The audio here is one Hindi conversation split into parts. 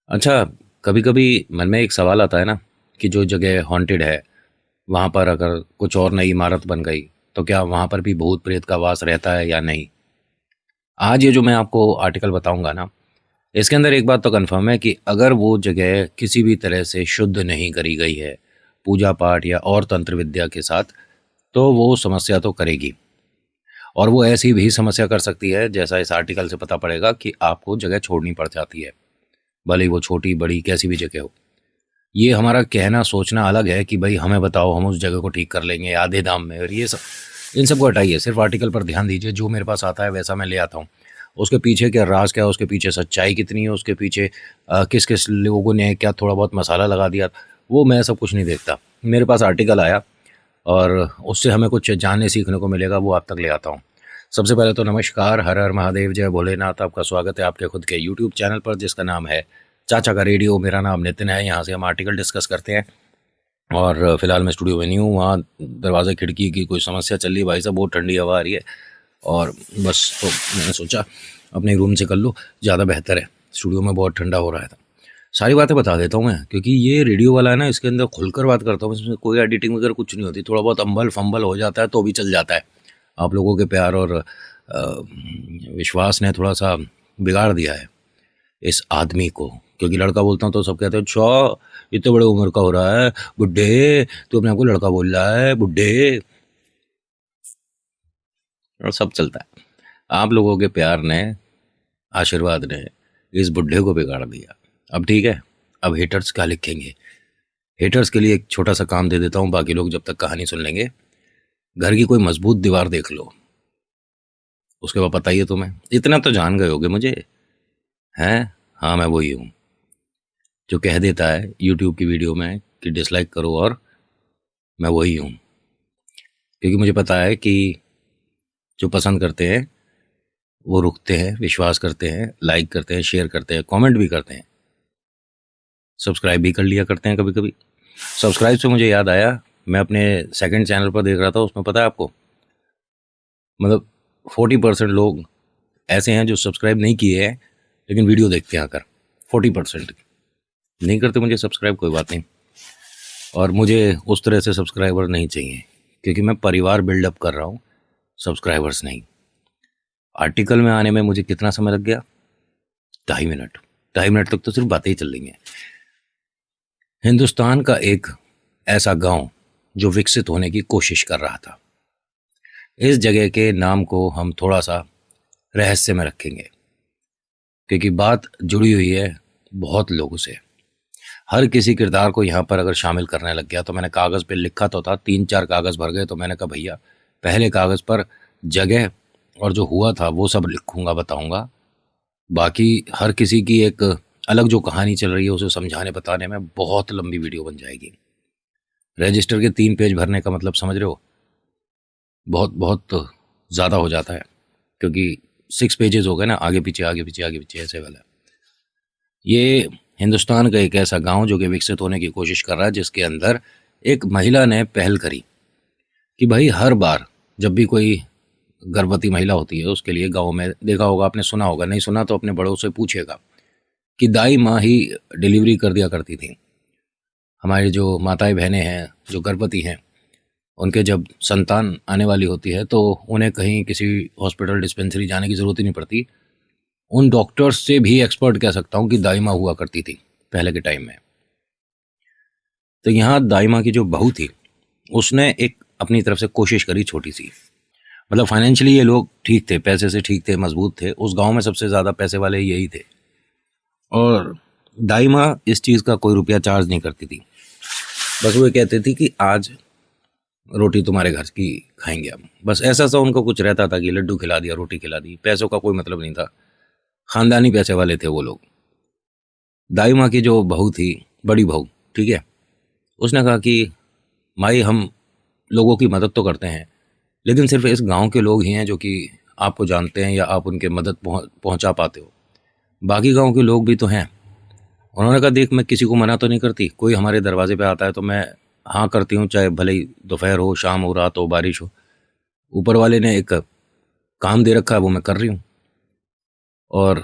अच्छा, कभी-कभी मन में एक सवाल आता है ना कि जो जगह हॉन्टेड है, वहाँ पर अगर कुछ और नई इमारत बन गई, तो क्या वहाँ पर भी भूत-प्रेत का वास रहता है या नहीं? आज ये जो मैं आपको आर्टिकल बताऊँगा ना, इसके अंदर एक बात तो कन्फर्म है कि अगर वो जगह किसी भी तरह से शुद्ध नहीं करी गई है, पूजा-पाठ या और तंत्र विद्या के साथ, तो वो समस्या तो करेगी। और वो ऐसी भी समस्या कर सकती है, जैसा इस आर्टिकल से पता पड़ेगा कि आपको जगह छोड़नी पड़ जाती है, भले ही वो छोटी-बड़ी कैसी भी जगह हो। ये हमारा कहना सोचना अलग है कि भाई हमें बताओ, हम उस जगह को ठीक कर लेंगे आधे दाम में, और ये सब इन सब को हटाइए, सिर्फ आर्टिकल पर ध्यान दीजिए। जो मेरे पास आता है वैसा मैं ले आता हूँ। उसके पीछे क्या राज, क्या उसके पीछे सच्चाई कितनी है, उसके पीछे किस किस लोगों ने क्या थोड़ा बहुत मसाला लगा दिया, वो मैं सब कुछ नहीं देखता। मेरे पास आर्टिकल आया और उससे हमें कुछ जानने सीखने को मिलेगा, वो आप तक ले आता हूँ। सबसे पहले तो नमस्कार, हर हर महादेव, जय भोलेनाथ। आपका स्वागत है आपके खुद के यूट्यूब चैनल पर, जिसका नाम है चाचा का रेडियो। मेरा नाम नितिन है। यहाँ से हम आर्टिकल डिस्कस करते हैं। और फिलहाल मैं स्टूडियो में नहीं हूँ, वहाँ दरवाजे खिड़की की कोई समस्या चल रही है भाई साहब, बहुत ठंडी हवा आ रही है। और बस तो मैंने सोचा अपने रूम से कर लो, ज़्यादा बेहतर है। स्टूडियो में बहुत ठंडा हो रहा था। सारी बातें बता देता हूँ मैं, क्योंकि ये रेडियो वाला है ना, इसके अंदर खुलकर बात करता हूँ। इसमें कोई एडिटिंग वगैरह कुछ नहीं होती। थोड़ा बहुत अम्बल फंबल हो जाता है तो भी चल जाता है। आप लोगों के प्यार और विश्वास ने थोड़ा सा बिगाड़ दिया है इस आदमी को। क्योंकि लड़का बोलता हूँ तो सब कहते हैं, अच्छा इतने बड़े उम्र का हो रहा है बुड्ढे, तू अपने आप को लड़का बोल रहा है बुड्ढे, और सब चलता है। आप लोगों के प्यार ने, आशीर्वाद ने इस बुड्ढे को बिगाड़ दिया। अब ठीक है, अब हेटर्स क्या लिखेंगे। हेटर्स के लिए एक छोटा सा काम दे देता हूँ, बाकी लोग जब तक कहानी सुन लेंगे। घर की कोई मजबूत दीवार देख लो, उसके बाद बताइए तुम्हें। इतना तो जान गए होगे मुझे, हैं? हाँ, मैं वही हूँ जो कह देता है यूट्यूब की वीडियो में कि डिसलाइक करो, और मैं वही हूँ। क्योंकि मुझे पता है कि जो पसंद करते हैं वो रुकते हैं, विश्वास करते हैं, लाइक करते हैं, शेयर करते हैं, कमेंट भी करते हैं, सब्सक्राइब भी कर लिया करते हैं कभी कभी। सब्सक्राइब से मुझे याद आया, मैं अपने सेकंड चैनल पर देख रहा था, उसमें पता है आपको, मतलब 40% लोग ऐसे हैं जो सब्सक्राइब नहीं किए हैं लेकिन वीडियो देखते हैं आकर। 40% नहीं करते मुझे सब्सक्राइब, कोई बात नहीं। और मुझे उस तरह से सब्सक्राइबर नहीं चाहिए, क्योंकि मैं परिवार बिल्डअप कर रहा हूँ, सब्सक्राइबर्स नहीं। आर्टिकल में आने में मुझे कितना समय लग गया? 2.5 मिनट। 2.5 मिनट तक तो सिर्फ बातें ही चल रही हैं। हिंदुस्तान का एक ऐसा गांव जो विकसित होने की कोशिश कर रहा था। इस जगह के नाम को हम थोड़ा सा रहस्य में रखेंगे, क्योंकि बात जुड़ी हुई है बहुत लोगों से। हर किसी किरदार को यहाँ पर अगर शामिल करने लग गया, तो मैंने कागज़ पे लिखा तो था, 3-4 कागज़ भर गए, तो मैंने कहा भैया पहले कागज़ पर जगह और जो हुआ था वो सब लिखूंगा, बताऊंगा। बाकी हर किसी की एक अलग जो कहानी चल रही है उसे समझाने बताने में बहुत लंबी वीडियो बन जाएगी। रजिस्टर के 3 पेज भरने का मतलब समझ रहे हो, बहुत बहुत ज़्यादा हो जाता है। क्योंकि 6 पेजेस हो गए ना, आगे पीछे आगे पीछे आगे पीछे, ऐसे वाला। ये हिंदुस्तान का एक ऐसा गांव जो कि विकसित होने की कोशिश कर रहा है, जिसके अंदर एक महिला ने पहल करी कि भाई हर बार जब भी कोई गर्भवती महिला होती है, उसके लिए गांव में, देखा होगा आपने, सुना होगा, नहीं सुना तो अपने बड़ों से पूछेगा, कि दाई माँ ही डिलीवरी कर दिया करती थी। हमारी जो माताएं बहनें हैं जो गर्भवती हैं, उनके जब संतान आने वाली होती है तो उन्हें कहीं किसी हॉस्पिटल डिस्पेंसरी जाने की ज़रूरत ही नहीं पड़ती। उन डॉक्टर्स से भी एक्सपर्ट कह सकता हूँ कि दाई माँ हुआ करती थी पहले के टाइम में। तो यहाँ दाई माँ की जो बहू थी, उसने एक अपनी तरफ से कोशिश करी छोटी सी। मतलब फाइनेंशियली ये लोग ठीक थे, पैसे से ठीक थे, मजबूत थे। उस गांव में सबसे ज़्यादा पैसे वाले यही थे। और दाई माँ इस चीज़ का कोई रुपया चार्ज नहीं करती थी। बस वो कहते थी कि आज रोटी तुम्हारे घर की खाएंगे हम। बस ऐसा सा उनको कुछ रहता था कि लड्डू खिला दिया, रोटी खिला दी, पैसों का कोई मतलब नहीं था। ख़ानदानी पैसे वाले थे वो लोग। दाई माँ की जो बहू थी, बड़ी बहू, ठीक है, उसने कहा कि माई, हम लोगों की मदद तो करते हैं, लेकिन सिर्फ इस गांव के लोग ही हैं जो कि आपको जानते हैं या आप उनके मदद पहुंचा पाते हो। बाकी गांव के लोग भी तो हैं। उन्होंने कहा देख, मैं किसी को मना तो नहीं करती, कोई हमारे दरवाजे पे आता है तो मैं हाँ करती हूँ, चाहे भले ही दोपहर हो, शाम हो, रात हो, बारिश हो। ऊपर वाले ने एक काम दे रखा है, वो मैं कर रही हूँ। और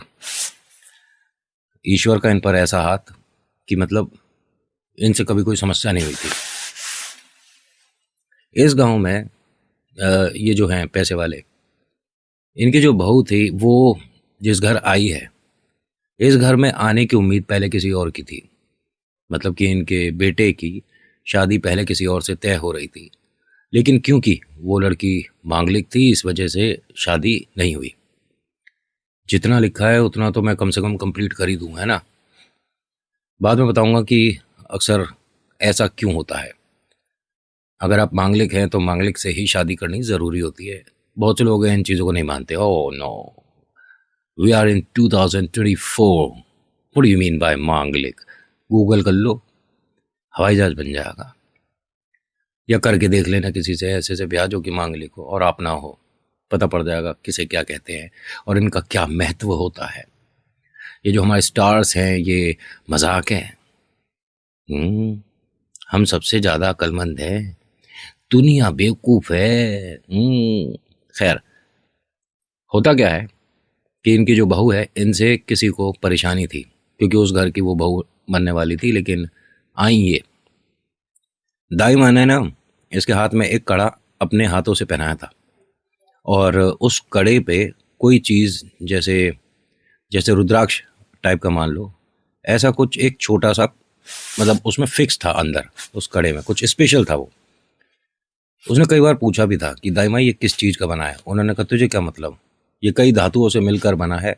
ईश्वर का इन पर ऐसा हाथ कि मतलब इनसे कभी कोई समस्या नहीं हुई थी। इस गांव में ये जो हैं पैसे वाले, इनकी जो बहू थी वो जिस घर आई है, इस घर में आने की उम्मीद पहले किसी और की थी। मतलब कि इनके बेटे की शादी पहले किसी और से तय हो रही थी, लेकिन क्योंकि वो लड़की मांगलिक थी इस वजह से शादी नहीं हुई। जितना लिखा है उतना तो मैं कम से कम कंप्लीट कर ही दूँ, है ना। बाद में बताऊंगा कि अक्सर ऐसा क्यों होता है। अगर आप मांगलिक हैं तो मांगलिक से ही शादी करनी ज़रूरी होती है। बहुत से लोग हैं इन चीज़ों को नहीं मानते। Oh no, we are in 2024, what do you mean by मांगलिक? गूगल कर लो, हवाई जहाज बन जाएगा। या करके देख लेना किसी से ऐसे से ब्याह जो कि मांगलिक हो और आप ना हो, पता पड़ जाएगा किसे क्या कहते हैं और इनका क्या महत्व होता है। ये जो हमारे स्टार्स हैं ये मजाक हैं। हम सबसे ज़्यादा अक्लमंद हैं, दुनिया बेवकूफ़ है। खैर, होता क्या है कि इनकी जो बहू है इनसे किसी को परेशानी थी, क्योंकि उस घर की वो बहू बनने वाली थी। लेकिन आई ये दाई माँ ने ना इसके हाथ में एक कड़ा अपने हाथों से पहनाया था, और उस कड़े पे कोई चीज़ जैसे जैसे रुद्राक्ष टाइप का मान लो, ऐसा कुछ एक छोटा सा, मतलब उसमें फिक्स था अंदर, उस कड़े में कुछ स्पेशल था वो। उसने कई बार पूछा भी था कि दाई माँ ये किस चीज़ का बना है। उन्होंने कहा तुझे क्या मतलब, ये कई धातुओं से मिलकर बना है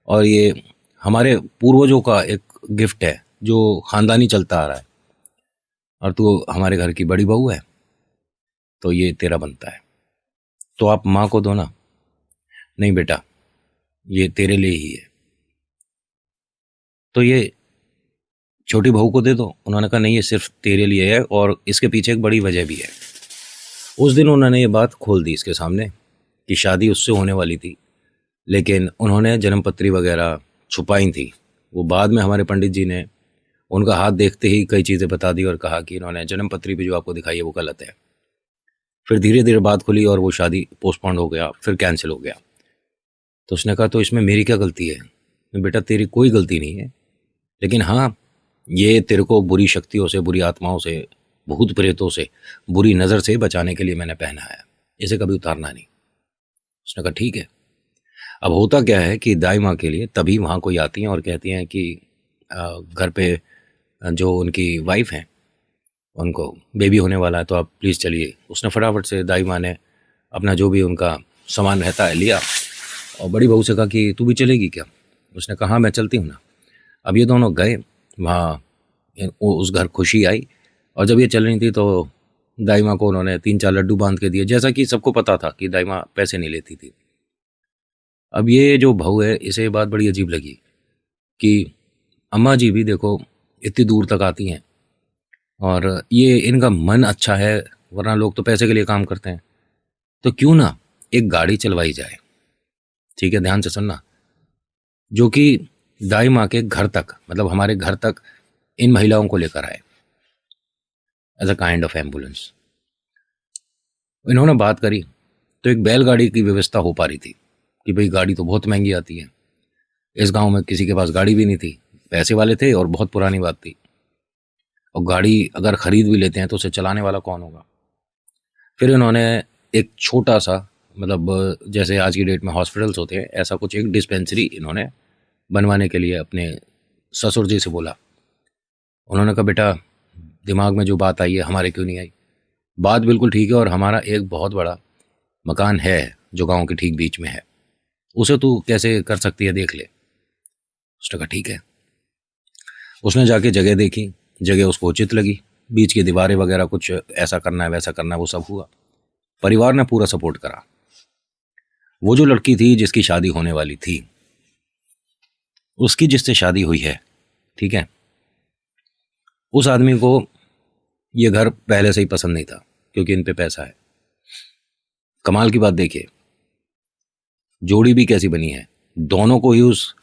और ये हमारे पूर्वजों का एक गिफ्ट है जो ख़ानदानी चलता आ रहा है, और तू हमारे घर की बड़ी बहू है तो ये तेरा बनता है, तो आप माँ को दो ना। नहीं बेटा, ये तेरे लिए ही है, तो ये छोटी बहू को दे दो। उन्होंने कहा नहीं, ये सिर्फ तेरे लिए है और इसके पीछे एक बड़ी वजह भी है। उस दिन उन्होंने ये बात खोल दी इसके सामने कि शादी उससे होने वाली थी, लेकिन उन्होंने जन्मपत्री वगैरह छुपाई थी। वो बाद में हमारे पंडित जी ने उनका हाथ देखते ही कई चीज़ें बता दी और कहा कि इन्होंने जन्मपत्री भी जो आपको दिखाई है वो गलत है। फिर धीरे धीरे बात खुली और वो शादी पोस्टपोन्ड हो गया, फिर कैंसिल हो गया। तो उसने कहा तो इसमें मेरी क्या गलती है? बेटा तेरी कोई गलती नहीं है, लेकिन हाँ, ये तेरे को बुरी शक्तियों से, बुरी आत्माओं से, भूत प्रेतों से, बुरी नज़र से बचाने के लिए मैंने पहना है, इसे कभी उतारना नहीं। उसने कहा ठीक है। अब होता क्या है कि दाई माँ के लिए तभी वहाँ कोई आती हैं और कहती हैं कि घर पे जो उनकी वाइफ हैं उनको बेबी होने वाला है, तो आप प्लीज़ चलिए। उसने फटाफट से दाई माँ ने अपना जो भी उनका सामान रहता है लिया और बड़ी बहू से कहा कि तू भी चलेगी क्या? उसने कहा हाँ मैं चलती हूँ ना। अब ये दोनों गए वहाँ, उस घर खुशी आई, और जब ये चल रही थी तो दाई माँ को उन्होंने 3-4 लड्डू बांध के दिए, जैसा कि सबको पता था कि दाई माँ पैसे नहीं लेती थी। अब ये जो बहू है इसे ये बात बड़ी अजीब लगी कि अम्मा जी भी देखो इतनी दूर तक आती हैं और ये इनका मन अच्छा है, वरना लोग तो पैसे के लिए काम करते हैं, तो क्यों ना एक गाड़ी चलवाई जाए। ठीक है, ध्यान से सुनना, जो कि दाई माँ के घर तक, मतलब हमारे घर तक इन महिलाओं को लेकर आए as a kind of ambulance. इन्होंने बात करी तो एक बैलगाड़ी की व्यवस्था हो पा रही थी कि भाई गाड़ी तो बहुत महंगी आती है, इस गांव में किसी के पास गाड़ी भी नहीं थी, पैसे वाले थे और बहुत पुरानी बात थी, और गाड़ी अगर खरीद भी लेते हैं तो उसे चलाने वाला कौन होगा। फिर इन्होंने एक छोटा सा, मतलब जैसे आज की डेट में हॉस्पिटल्स होते हैं, ऐसा कुछ एक डिस्पेंसरी इन्होंने बनवाने के लिए अपने ससुर जी से बोला। उन्होंने कहा बेटा दिमाग में जो बात आई है हमारे क्यों नहीं आई? बात बिल्कुल ठीक है और हमारा एक बहुत बड़ा मकान है जो गांव के ठीक बीच में है, उसे तू कैसे कर सकती है, देख ले। उसने कहा ठीक है। उसने जाके जगह देखी, जगह उसको उचित लगी, बीच की दीवारें वगैरह कुछ ऐसा करना है वैसा करना है, वो सब हुआ। परिवार ने पूरा सपोर्ट करा। वो जो लड़की थी जिसकी शादी होने वाली थी, उसकी जिससे शादी हुई है, ठीक है, उस आदमी को ये घर पहले से ही पसंद नहीं था क्योंकि इन पे पैसा है। कमाल की बात देखिए, जोड़ी भी कैसी बनी है, दोनों को ही उस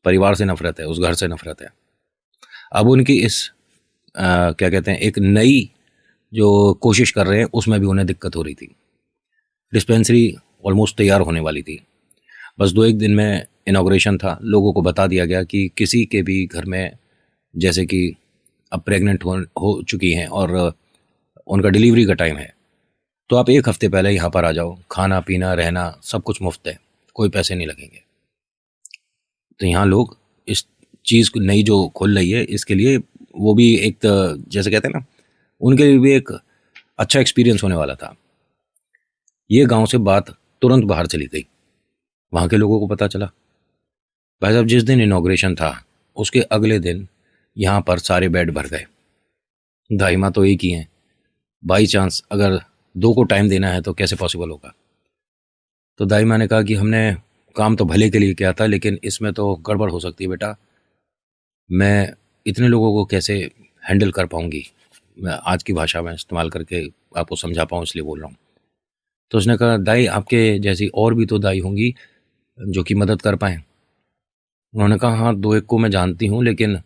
परिवार से नफरत है, उस घर से नफरत है। अब उनकी इस क्या कहते हैं, एक नई जो कोशिश कर रहे हैं उसमें भी उन्हें दिक्कत हो रही थी। डिस्पेंसरी ऑलमोस्ट तैयार होने वाली थी, बस 2-1 दिन में इनॉग्रेशन था, लोगों को बता दिया गया कि किसी के भी घर में, जैसे कि अब प्रेग्नेंट हो चुकी हैं और उनका डिलीवरी का टाइम है, तो आप 1 हफ्ते पहले यहाँ पर आ जाओ, खाना पीना रहना सब कुछ मुफ्त है, कोई पैसे नहीं लगेंगे। तो यहाँ लोग इस चीज़ को नई जो खुल रही है इसके लिए वो भी एक जैसे कहते हैं ना, उनके लिए भी एक अच्छा एक्सपीरियंस होने वाला था। ये गांव से बात तुरंत बाहर चली गई, वहाँ के लोगों को पता चला। भाई साहब, जिस दिन इनॉग्रेशन था उसके अगले दिन यहाँ पर सारे बेड भर गए। दाई माँ तो एक ही हैं, बाई चांस अगर 2 को टाइम देना है तो कैसे पॉसिबल होगा। तो दाई माँ ने कहा कि हमने काम तो भले के लिए किया था, लेकिन इसमें तो गड़बड़ हो सकती है बेटा, मैं इतने लोगों को कैसे हैंडल कर पाऊंगी, मैं आज की भाषा में इस्तेमाल करके आपको समझा पाऊँ इसलिए बोल रहा हूँ। तो उसने कहा, दाई आपके जैसी और भी तो दाई होंगी जो कि मदद कर पाएँ। उन्होंने कहा, हाँ 2-1 को मैं जानती हूँ, लेकिन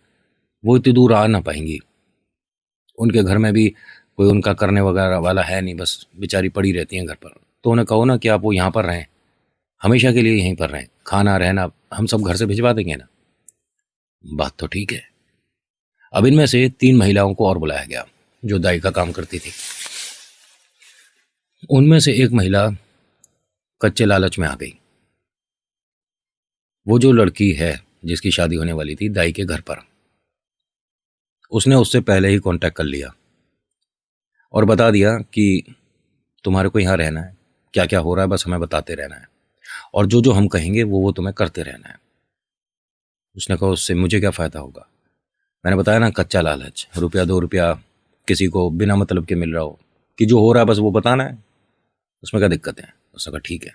वो इतनी दूर आ ना पाएंगी, उनके घर में भी कोई उनका करने वगैरह वाला है नहीं, बस बेचारी पड़ी रहती हैं घर पर। तो उन्हें कहो ना कि आप वो यहाँ पर रहें, हमेशा के लिए यहीं पर रहें, खाना रहना हम सब घर से भिजवा देंगे ना। बात तो ठीक है। अब इनमें से 3 महिलाओं को और बुलाया गया जो दाई का काम करती थी। उनमें से एक महिला कच्चे लालच में आ गई। वो जो लड़की है जिसकी शादी होने वाली थी दाई के घर पर, उसने उससे पहले ही कांटेक्ट कर लिया और बता दिया कि तुम्हारे को यहाँ रहना है, क्या क्या हो रहा है बस हमें बताते रहना है, और जो जो हम कहेंगे वो तुम्हें करते रहना है। उसने कहा, उससे मुझे क्या फ़ायदा होगा? मैंने बताया ना, कच्चा लालच, रुपया 2 रुपया किसी को बिना मतलब के मिल रहा हो कि जो हो रहा है बस वो बताना है, उसमें क्या दिक्कत है? उसने कहा ठीक है।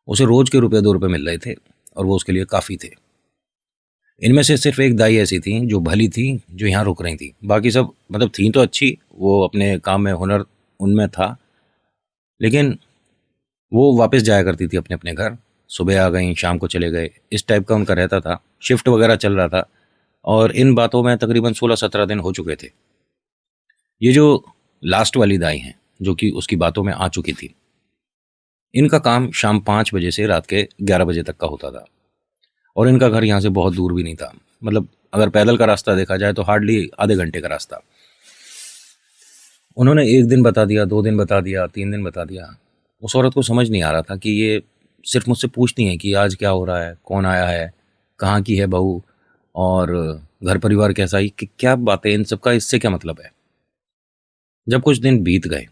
उसे रोज़ के रुपये 2 रुपये मिल रहे थे और वो उसके लिए काफ़ी थे। इनमें से सिर्फ एक दाई ऐसी थी जो भली थी, जो यहाँ रुक रही थी, बाकी सब मतलब थी तो अच्छी, वो अपने काम में हुनर उनमें था, लेकिन वो वापस जाया करती थी अपने अपने घर, सुबह आ गई शाम को चले गए, इस टाइप का उनका रहता था। शिफ्ट वगैरह चल रहा था और इन बातों में तकरीबन 16-17 दिन हो चुके थे। ये जो लास्ट वाली दाई हैं जो कि उसकी बातों में आ चुकी थी, इनका काम शाम 5 बजे से रात के 11 बजे तक का होता था और इनका घर यहाँ से बहुत दूर भी नहीं था, मतलब अगर पैदल का रास्ता देखा जाए तो हार्डली आधे घंटे का रास्ता। उन्होंने 1 दिन बता दिया, 2 दिन बता दिया, 3 दिन बता दिया। उस औरत को समझ नहीं आ रहा था कि ये सिर्फ मुझसे पूछती हैं कि आज क्या हो रहा है, कौन आया है, कहाँ की है बहू, और घर परिवार कैसा ही, कि क्या बातें, इन सब का इससे क्या मतलब है। जब कुछ दिन बीत गए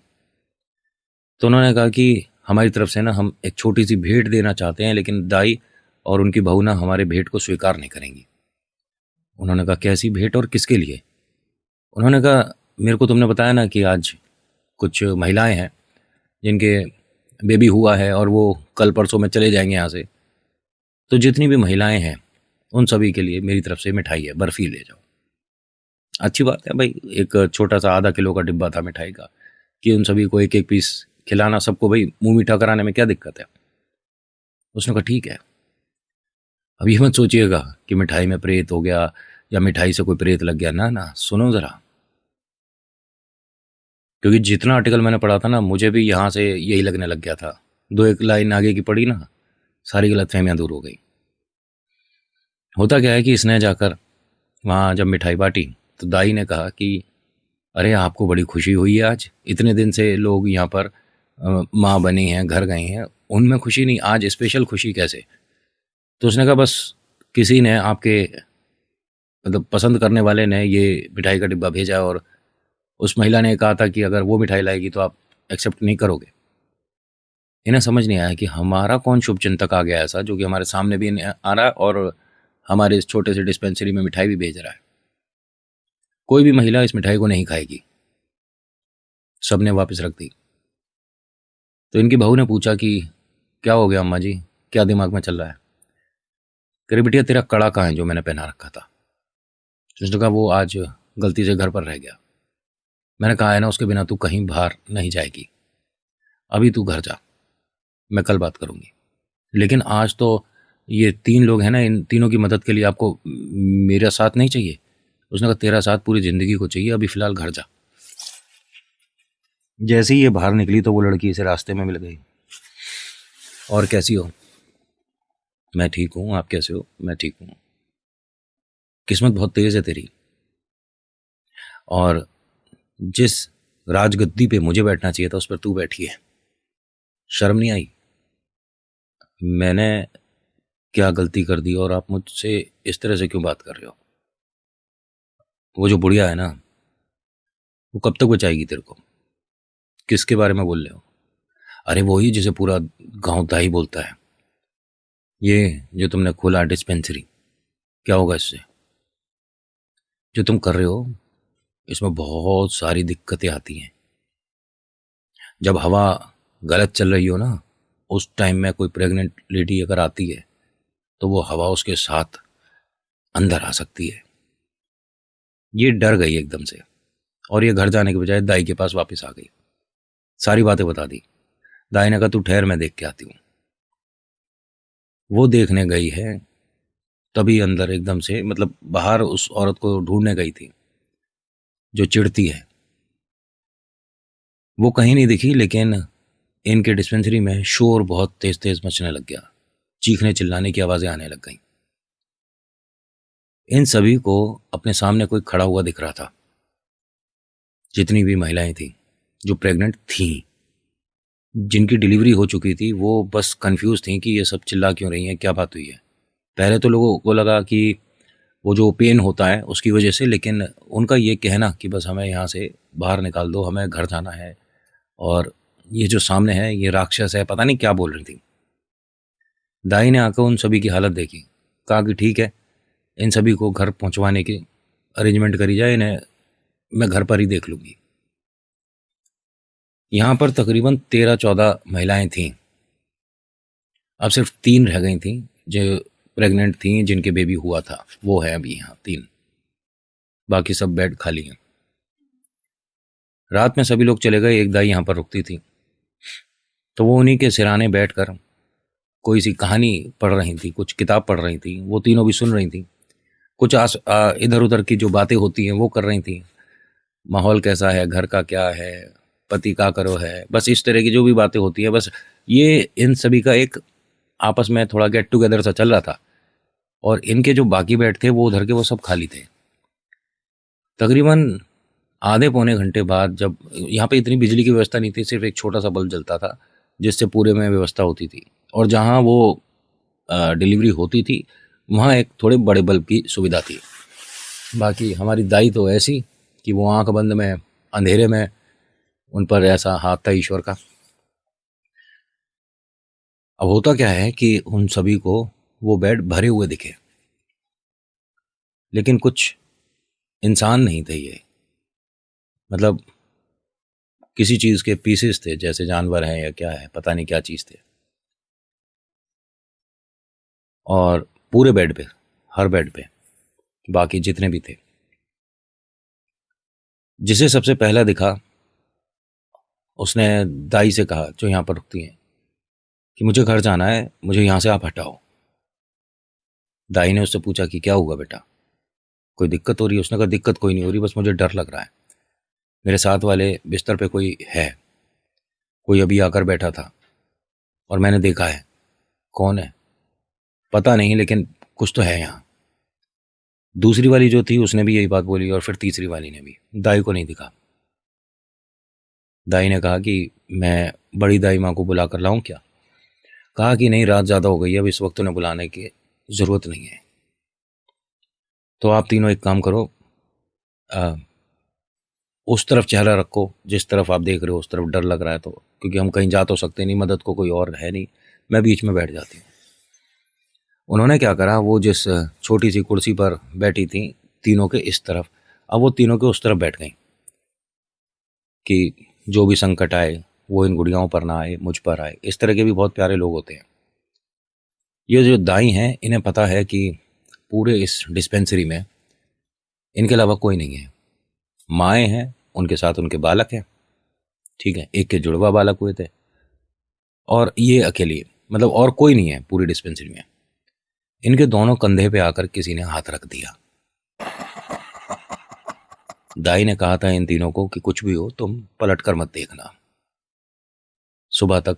तो उन्होंने कहा कि हमारी तरफ से ना हम एक छोटी सी भेंट देना चाहते हैं, लेकिन दाई और उनकी बहू ना हमारे भेंट को स्वीकार नहीं करेंगी। उन्होंने कहा, कैसी भेंट और किसके लिए? उन्होंने कहा, मेरे को तुमने बताया ना कि आज कुछ महिलाएं हैं जिनके बेबी हुआ है और वो कल परसों में चले जाएंगे यहाँ से, तो जितनी भी महिलाएं हैं उन सभी के लिए मेरी तरफ से मिठाई है, बर्फ़ी ले जाओ। अच्छी बात है भाई, एक छोटा सा आधा किलो का डिब्बा था मिठाई का, कि उन सभी को एक एक पीस खिलाना, सबको भाई मुंह मीठा कराने में क्या दिक्कत है। उसने कहा ठीक है। अब ये मत सोचिएगा कि मिठाई में प्रेत हो गया या मिठाई से कोई प्रेत लग गया, ना ना, सुनो ज़रा, क्योंकि जितना आर्टिकल मैंने पढ़ा था ना, मुझे भी यहाँ से यही लगने लग गया था। 2-1 लाइन आगे की पढ़ी ना, सारी गलतफहमियाँ दूर हो गई। होता क्या है कि इसने जाकर वहाँ जब मिठाई बांटी तो दाई ने कहा कि अरे आपको बड़ी खुशी हुई है आज, इतने दिन से लोग यहाँ पर माँ बनी हैं, घर गई हैं, उनमें खुशी नहीं, आज स्पेशल खुशी कैसे? तो उसने कहा, बस किसी ने आपके मतलब पसंद करने वाले ने ये मिठाई का डिब्बा भेजा है और उस महिला ने कहा था कि अगर वो मिठाई लाएगी तो आप एक्सेप्ट नहीं करोगे। इन्हें समझ नहीं आया कि हमारा कौन शुभ चिंतक आ गया ऐसा जो कि हमारे सामने भी आ रहा है और हमारे इस छोटे से डिस्पेंसरी में मिठाई भी भेज रहा है। कोई भी महिला इस मिठाई को नहीं खाएगी, सबने वापस रख दी। तो इनकी बहू ने पूछा कि क्या हो गया अम्मा जी, क्या दिमाग में चल रहा है? कह रही, बिटिया तेरा कड़ा कहाँ है जो मैंने पहना रखा था? तो उसने कहा, वो आज गलती से घर पर रह गया। मैंने कहा है ना, उसके बिना तू कहीं बाहर नहीं जाएगी, अभी तू घर जा, मैं कल बात करूंगी। लेकिन आज तो ये 3 लोग हैं ना, इन तीनों की मदद के लिए आपको मेरा साथ नहीं चाहिए? उसने कहा, तेरा साथ पूरी ज़िंदगी को चाहिए, अभी फ़िलहाल घर जा। जैसे ही ये बाहर निकली तो वो लड़की इसे रास्ते में मिल गई। और कैसी हो? मैं ठीक हूँ, आप कैसे हो? मैं ठीक हूँ। किस्मत बहुत तेज है तेरी। और जिस राजगद्दी पे मुझे बैठना चाहिए था उस पर तू बैठी है। शर्म नहीं आई? मैंने क्या गलती कर दी और आप मुझसे इस तरह से क्यों बात कर रहे हो? वो जो बुढ़िया है ना, वो कब तक बचाएगी तेरे को? किसके बारे में बोल रहे हो? अरे वही जिसे पूरा गांव दाई बोलता है। ये जो तुमने खोला डिस्पेंसरी, क्या होगा इससे? जो तुम कर रहे हो इसमें बहुत सारी दिक्कतें आती हैं। जब हवा गलत चल रही हो ना, उस टाइम में कोई प्रेग्नेंट लेडी अगर आती है तो वो हवा उसके साथ अंदर आ सकती है। ये डर गई एकदम से और ये घर जाने के बजाय दाई के पास वापस आ गई। सारी बातें बता दी। दाई ने कहा तू ठहर, मैं देख के आती हूँ। वो देखने गई है, तभी अंदर एकदम से, मतलब बाहर उस औरत को ढूंढने गई थी जो चिढ़ती है। वो कहीं नहीं दिखी, लेकिन इनके डिस्पेंसरी में शोर बहुत तेज तेज मचने लग गया। चीखने चिल्लाने की आवाजें आने लग गईं। इन सभी को अपने सामने कोई खड़ा हुआ दिख रहा था। जितनी भी महिलाएं थीं जो प्रेग्नेंट थीं, जिनकी डिलीवरी हो चुकी थी, वो बस कंफ्यूज थीं कि ये सब चिल्ला क्यों रही हैं, क्या बात हुई है। पहले तो लोगों को लगा कि वो जो पेन होता है उसकी वजह से, लेकिन उनका ये कहना कि बस हमें यहाँ से बाहर निकाल दो, हमें घर जाना है, और ये जो सामने है ये राक्षस है, पता नहीं क्या बोल रही थी। दाई ने आकर उन सभी की हालत देखी, कहा कि ठीक है, इन सभी को घर पहुंचवाने की अरेंजमेंट करी जाए, इन्हें मैं घर पर ही देख लूँगी। यहाँ पर तकरीबन 13-14 महिलाएं थीं। अब सिर्फ 3 रह गई थीं जो प्रेग्नेंट थीं, जिनके बेबी हुआ था। वो है अभी यहाँ 3, बाकी सब बेड खाली हैं। रात में सभी लोग चले गए, एक दाई यहाँ पर रुकती थी, तो वो उन्हीं के सिराने बैठकर कोई सी कहानी पढ़ रही थी, कुछ किताब पढ़ रही थी। वो तीनों भी सुन रही थी। कुछ इधर उधर की जो बातें होती हैं वो कर रही थी। माहौल कैसा है, घर का क्या है, पति का करो है, बस इस तरह की जो भी बातें होती है, बस ये इन सभी का एक आपस में थोड़ा गेट टुगेदर सा चल रहा था। और इनके जो बाकी बेड थे वो उधर के वो सब खाली थे। तकरीबन आधे पौने घंटे बाद, जब यहाँ पे इतनी बिजली की व्यवस्था नहीं थी, सिर्फ एक छोटा सा बल्ब जलता था जिससे पूरे में व्यवस्था होती थी, और जहाँ वो डिलीवरी होती थी वहाँ एक थोड़े बड़े बल्ब की सुविधा थी। बाकी हमारी दाई तो ऐसी कि वो आंख बंद में अंधेरे में, उन पर ऐसा हाथ था ईश्वर का। अब होता क्या है कि उन सभी को वो बेड भरे हुए दिखे, लेकिन कुछ इंसान नहीं थे ये, मतलब किसी चीज़ के पीसेस थे, जैसे जानवर हैं या क्या है, पता नहीं क्या चीज़ थे। और पूरे बेड पे, हर बेड पे बाकी जितने भी थे, जिसे सबसे पहला दिखा उसने दाई से कहा, जो यहाँ पर रुकती हैं, कि मुझे घर जाना है, मुझे यहाँ से आप हटाओ। दाई ने उससे पूछा कि क्या हुआ बेटा, कोई दिक्कत हो रही है? उसने कहा दिक्कत कोई नहीं हो रही, बस मुझे डर लग रहा है। मेरे साथ वाले बिस्तर पे कोई है, कोई अभी आकर बैठा था और मैंने देखा है। कौन है पता नहीं, लेकिन कुछ तो है यहाँ। दूसरी वाली जो थी उसने भी यही बात बोली, और फिर तीसरी वाली ने भी। दाई को नहीं दिखा। दाई ने कहा कि मैं बड़ी दाई माँ को बुला कर लाऊं क्या? कहा कि नहीं, रात ज़्यादा हो गई है, अब इस वक्त उन्हें बुलाने की ज़रूरत नहीं है। तो आप तीनों एक काम करो, आ, उस तरफ चेहरा रखो जिस तरफ आप देख रहे हो, उस तरफ डर लग रहा है तो, क्योंकि हम कहीं जा तो सकते नहीं, मदद को कोई और है नहीं, मैं बीच में बैठ जाती हूँ। उन्होंने क्या करा, वो जिस छोटी सी कुर्सी पर बैठी थी तीनों के इस तरफ, अब वो तीनों के उस तरफ बैठ गई कि जो भी संकट आए वो इन गुड़ियाओं पर ना आए, मुझ पर आए। इस तरह के भी बहुत प्यारे लोग होते हैं। ये जो दाई हैं, इन्हें पता है कि पूरे इस डिस्पेंसरी में इनके अलावा कोई नहीं है। माएँ हैं, उनके साथ उनके बालक हैं, ठीक है, एक के जुड़वा बालक हुए थे, और ये अकेली, मतलब और कोई नहीं है पूरी डिस्पेंसरी में। इनके दोनों कंधे पे आकर किसी ने हाथ रख दिया। दाई ने कहा था इन तीनों को कि कुछ भी हो तुम पलट कर मत देखना, सुबह तक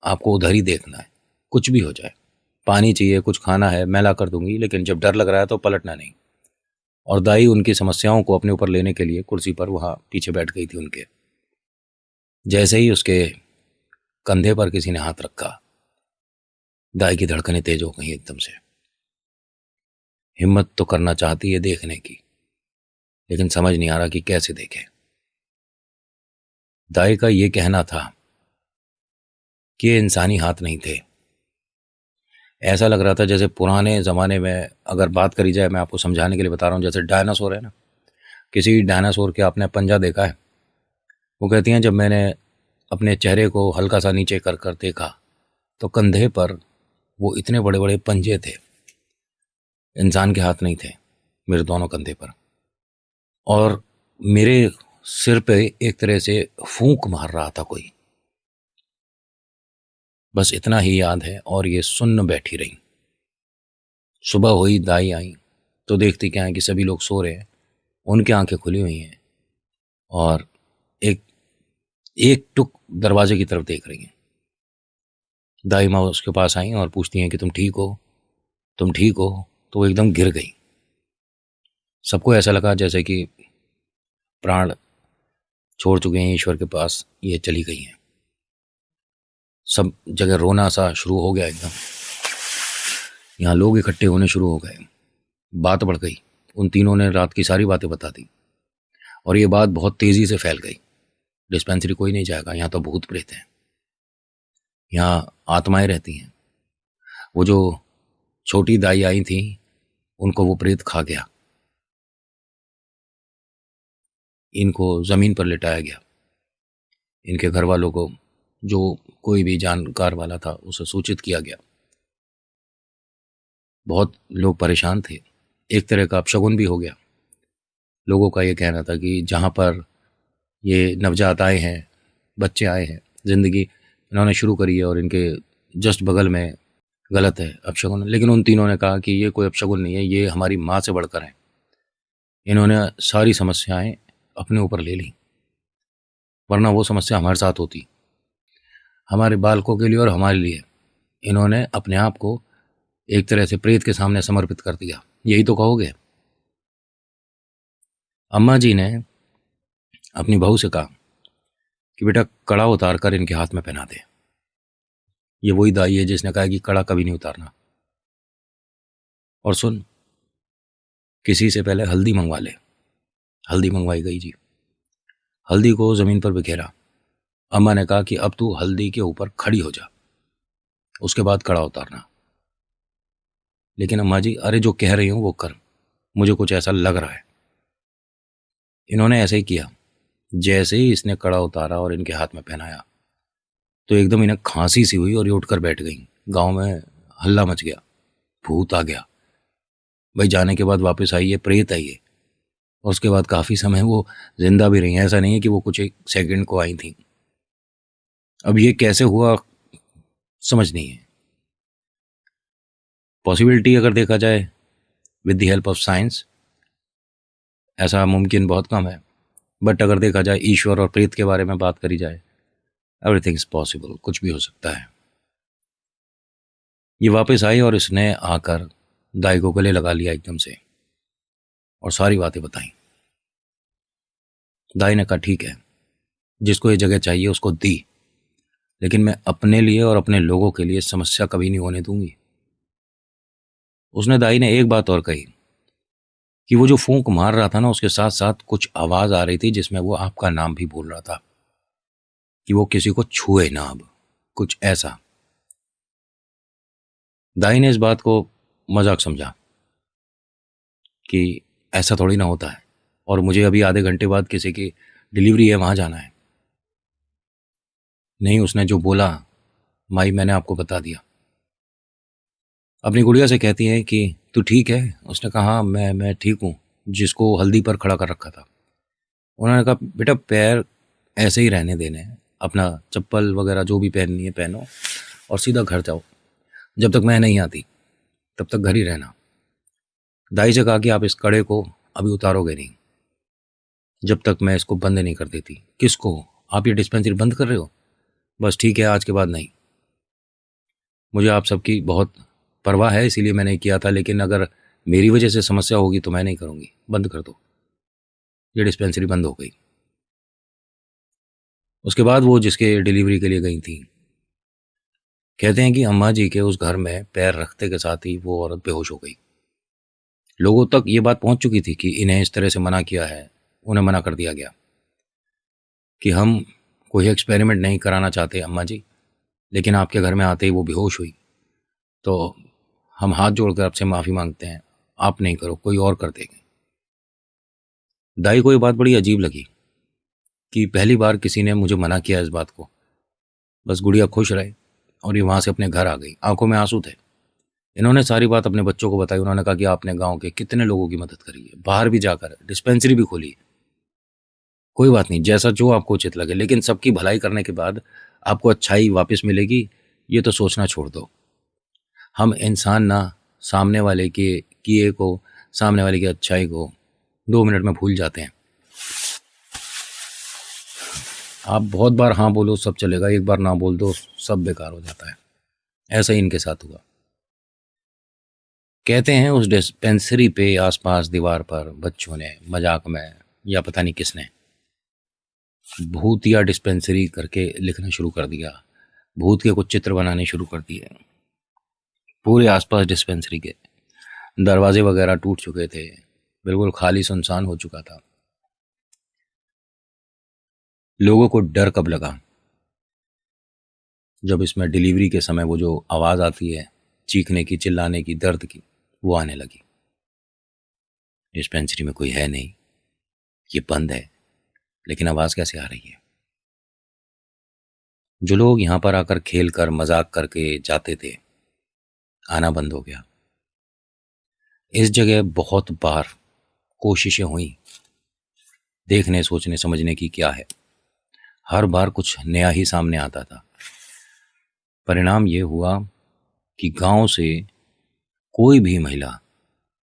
आपको उधर ही देखना है, कुछ भी हो जाए। पानी चाहिए, कुछ खाना है, मैं ला कर दूंगी, लेकिन जब डर लग रहा है तो पलटना नहीं। और दाई उनकी समस्याओं को अपने ऊपर लेने के लिए कुर्सी पर वहाँ पीछे बैठ गई थी उनके। जैसे ही उसके कंधे पर किसी ने हाथ रखा, दाई की धड़कनें तेज हो गई एकदम से। हिम्मत तो करना चाहती है देखने की, लेकिन समझ नहीं आ रहा कि कैसे देखे। दाई का ये कहना था कि ये इंसानी हाथ नहीं थे। ऐसा लग रहा था जैसे पुराने ज़माने में, अगर बात करी जाए, मैं आपको समझाने के लिए बता रहा हूँ, जैसे डायनासोर है ना, किसी डायनासोर के आपने पंजा देखा है? वो कहती हैं जब मैंने अपने चेहरे को हल्का सा नीचे कर कर देखा तो कंधे पर वो इतने बड़े बड़े पंजे थे, इंसान के हाथ नहीं थे मेरे दोनों कंधे पर। और मेरे सिर पे एक तरह से फूंक मार रहा था कोई। बस इतना ही याद है, और ये सुन्न बैठी रही। सुबह हुई, दाई आई तो देखती क्या है कि सभी लोग सो रहे हैं, उनकी आंखें खुली हुई हैं और एक एक टुक दरवाजे की तरफ देख रही हैं। दाई माँ उसके पास आई और पूछती हैं कि तुम ठीक हो, तुम ठीक हो? तो वो एकदम गिर गई। सबको ऐसा लगा जैसे कि प्राण छोड़ चुके हैं ईश्वर के पास, ये चली गई हैं। सब जगह रोना सा शुरू हो गया एकदम। यहाँ लोग इकट्ठे होने शुरू हो गए। बात बढ़ गई। उन तीनों ने रात की सारी बातें बता दी और ये बात बहुत तेजी से फैल गई। डिस्पेंसरी कोई नहीं जाएगा, यहाँ तो भूत प्रेत हैं, यहाँ आत्माएं रहती हैं। वो जो छोटी दाई आई थी उनको वो प्रेत खा गया। इनको जमीन पर लिटाया गया। इनके घर वालों को, जो कोई भी जानकार वाला था, उसे सूचित किया गया। बहुत लोग परेशान थे। एक तरह का अपशगुन भी हो गया। लोगों का ये कहना था कि जहाँ पर ये नवजात आए हैं, बच्चे आए हैं, ज़िंदगी इन्होंने शुरू करी है और इनके जस्ट बगल में गलत है, अपशगुन है। लेकिन उन तीनों ने कहा कि ये कोई अपशगुन नहीं है, ये हमारी माँ से बढ़कर हैं। इन्होंने सारी समस्याएं अपने ऊपर ले ली, वरना वो समस्या हमारे साथ होती, हमारे बालकों के लिए और हमारे लिए। इन्होंने अपने आप को एक तरह से प्रेत के सामने समर्पित कर दिया, यही तो कहोगे। अम्मा जी ने अपनी बहू से कहा कि बेटा कड़ा उतार कर इनके हाथ में पहना दे। ये वही दाई है जिसने कहा कि कड़ा कभी नहीं उतारना। और सुन, किसी से पहले हल्दी मंगवा ले। हल्दी मंगवाई गई जी। हल्दी को जमीन पर बिखेरा। अम्मा ने कहा कि अब तू हल्दी के ऊपर खड़ी हो जा, उसके बाद कड़ा उतारना। लेकिन अम्मा जी, अरे जो कह रही हूं वो कर, मुझे कुछ ऐसा लग रहा है। इन्होंने ऐसे ही किया। जैसे ही इसने कड़ा उतारा और इनके हाथ में पहनाया तो एकदम इन्हें खांसी सी हुई और ये उठकर बैठ गई। गांव में हल्ला मच गया, भूत आ गया। भाई जाने के बाद वापस आई है, प्रेत आई है। और उसके बाद काफ़ी समय वो जिंदा भी रही हैं। ऐसा नहीं है कि वो कुछ एक सेकंड को आई थी। अब ये कैसे हुआ समझ नहीं है। पॉसिबिलिटी अगर देखा जाए with the help of science, ऐसा मुमकिन बहुत कम है। बट अगर देखा जाए ईश्वर और प्रेत के बारे में बात करी जाए, एवरीथिंग इज पॉसिबल, कुछ भी हो सकता है। ये वापस आई और इसने आकर दाई को गले लगा लिया एकदम से और सारी बातें बताई। दाई ने कहा ठीक है, जिसको ये जगह चाहिए उसको दी, लेकिन मैं अपने लिए और अपने लोगों के लिए समस्या कभी नहीं होने दूंगी। उसने दाई ने एक बात और कही कि वो जो फूंक मार रहा था ना, उसके साथ साथ कुछ आवाज आ रही थी जिसमें वो आपका नाम भी बोल रहा था कि वो किसी को छुए ना, अब कुछ ऐसा। दाई ने इस बात को मजाक समझा कि ऐसा थोड़ी ना होता है, और मुझे अभी आधे घंटे बाद किसी की डिलीवरी है, वहां जाना है। नहीं, उसने जो बोला माई मैंने आपको बता दिया। अपनी गुड़िया से कहती है कि तू ठीक है? उसने कहा हाँ मैं ठीक हूँ, जिसको हल्दी पर खड़ा कर रखा था। उन्होंने कहा बेटा पैर ऐसे ही रहने देने हैं, अपना चप्पल वगैरह जो भी पहननी है पहनो और सीधा घर जाओ। जब तक मैं नहीं आती तब तक घर ही रहना। दाई से कहा कि आप इस कड़े को अभी उतारोगे नहीं जब तक मैं इसको बंद नहीं कर देती। किसको? आप ये डिस्पेंसरी बंद कर रहे हो? बस ठीक है, आज के बाद नहीं। मुझे आप सबकी बहुत परवाह है इसीलिए मैंने किया था, लेकिन अगर मेरी वजह से समस्या होगी तो मैं नहीं करूँगी, बंद कर दो। ये डिस्पेंसरी बंद हो गई। उसके बाद वो जिसके डिलीवरी के लिए गई थी, कहते हैं कि अम्मा जी के उस घर में पैर रखते के साथ ही वो औरत बेहोश हो गई। लोगों तक ये बात पहुंच चुकी थी कि इन्हें इस तरह से मना किया है, उन्हें मना कर दिया गया कि हम कोई एक्सपेरिमेंट नहीं कराना चाहते अम्मा जी, लेकिन आपके घर में आते ही वो बेहोश हुई, तो हम हाथ जोड़कर आपसे माफ़ी मांगते हैं, आप नहीं करो, कोई और कर देंगे। दाई को ये बात बड़ी अजीब लगी कि पहली बार किसी ने मुझे मना किया इस बात को। बस गुड़िया खुश रहे और ये वहाँ से अपने घर आ गई। आंखों में आंसू थे। इन्होंने सारी बात अपने बच्चों को बताई। उन्होंने कहा कि आपने गांव के कितने लोगों की मदद करी है, बाहर भी जाकर डिस्पेंसरी भी खोली है। कोई बात नहीं, जैसा जो आपको उचित लगे, लेकिन सबकी भलाई करने के बाद आपको अच्छाई वापस मिलेगी, ये तो सोचना छोड़ दो। हम इंसान ना सामने वाले के किए को, सामने वाले की अच्छाई को 2 मिनट में भूल जाते हैं। आप बहुत बार हाँ बोलो सब चलेगा, एक बार ना बोल दो सब बेकार हो जाता है। ऐसा ही इनके साथ हुआ। कहते हैं उस डिस्पेंसरी पे आसपास दीवार पर बच्चों ने मजाक में या पता नहीं किसने भूतिया डिस्पेंसरी करके लिखना शुरू कर दिया। भूत के कुछ चित्र बनाने शुरू कर दिए। पूरे आसपास डिस्पेंसरी के दरवाजे वगैरह टूट चुके थे, बिल्कुल खाली सुनसान हो चुका था। लोगों को डर कब लगा? जब इसमें डिलीवरी के समय वो जो आवाज़ आती है चीखने की, चिल्लाने की, दर्द की, वो आने लगी। डिस्पेंसरी में कोई है नहीं, ये बंद है, लेकिन आवाज़ कैसे आ रही है? जो लोग यहाँ पर आकर खेल कर मजाक करके जाते थे, आना बंद हो गया। इस जगह बहुत बार कोशिशें हुई देखने, सोचने, समझने की क्या है। हर बार कुछ नया ही सामने आता था। परिणाम ये हुआ कि गांव से कोई भी महिला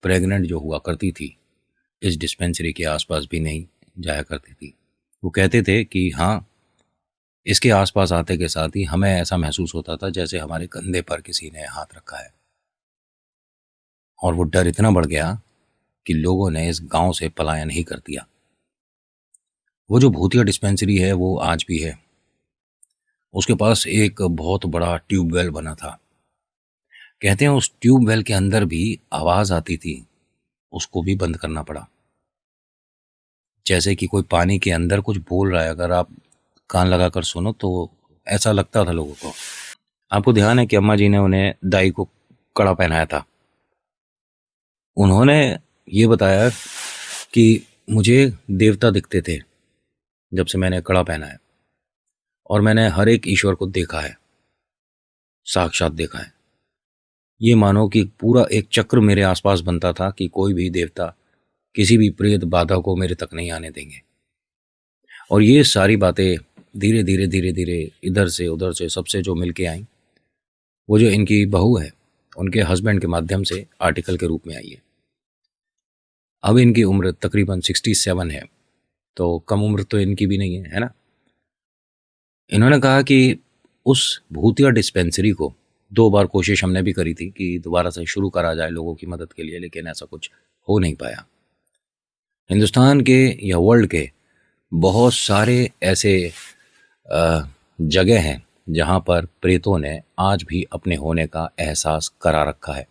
प्रेग्नेंट जो हुआ करती थी इस डिस्पेंसरी के आसपास भी नहीं जाया करती थी। वो कहते थे कि हाँ, इसके आसपास आते के साथ ही हमें ऐसा महसूस होता था जैसे हमारे कंधे पर किसी ने हाथ रखा है। और वो डर इतना बढ़ गया कि लोगों ने इस गांव से पलायन ही कर दिया। वो जो भूतिया डिस्पेंसरी है वो आज भी है। उसके पास एक बहुत बड़ा ट्यूबवेल बना था। कहते हैं उस ट्यूबवेल के अंदर भी आवाज आती थी, उसको भी बंद करना पड़ा। जैसे कि कोई पानी के अंदर कुछ बोल रहा है, अगर आप कान लगाकर सुनो तो ऐसा लगता था लोगों को। आपको ध्यान है कि अम्मा जी ने उन्हें दाई को कड़ा पहनाया था। उन्होंने ये बताया कि मुझे देवता दिखते थे जब से मैंने कड़ा पहना है, और मैंने हर एक ईश्वर को देखा है, साक्षात देखा है। ये मानो कि पूरा एक चक्र मेरे आसपास बनता था कि कोई भी देवता, किसी भी प्रेत बाधा को मेरे तक नहीं आने देंगे। और ये सारी बातें धीरे धीरे धीरे धीरे इधर से उधर से सबसे जो मिलके आई, वो जो इनकी बहू है उनके हस्बैंड के माध्यम से आर्टिकल के रूप में आई है। अब इनकी उम्र तकरीबन 67 है, तो कम उम्र तो इनकी भी नहीं है ना। इन्होंने कहा कि उस भूतिया डिस्पेंसरी को 2 बार कोशिश हमने भी करी थी कि दोबारा से शुरू करा जाए लोगों की मदद के लिए, लेकिन ऐसा कुछ हो नहीं पाया। हिंदुस्तान के या वर्ल्ड के बहुत सारे ऐसे जगह हैं जहाँ पर प्रेतों ने आज भी अपने होने का एहसास करा रखा है।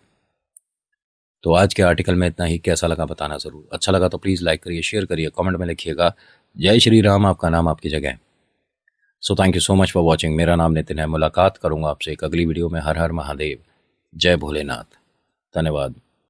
तो आज के आर्टिकल में इतना ही। कैसा लगा बताना ज़रूर। अच्छा लगा तो प्लीज़ लाइक करिए, शेयर करिए, कमेंट में लिखिएगा जय श्री राम, आपका नाम आपकी जगह। So thank you so much for watching. मेरा नाम नितिन है। मुलाकात करूंगा आपसे एक अगली वीडियो में। हर हर महादेव, जय भोलेनाथ। धन्यवाद।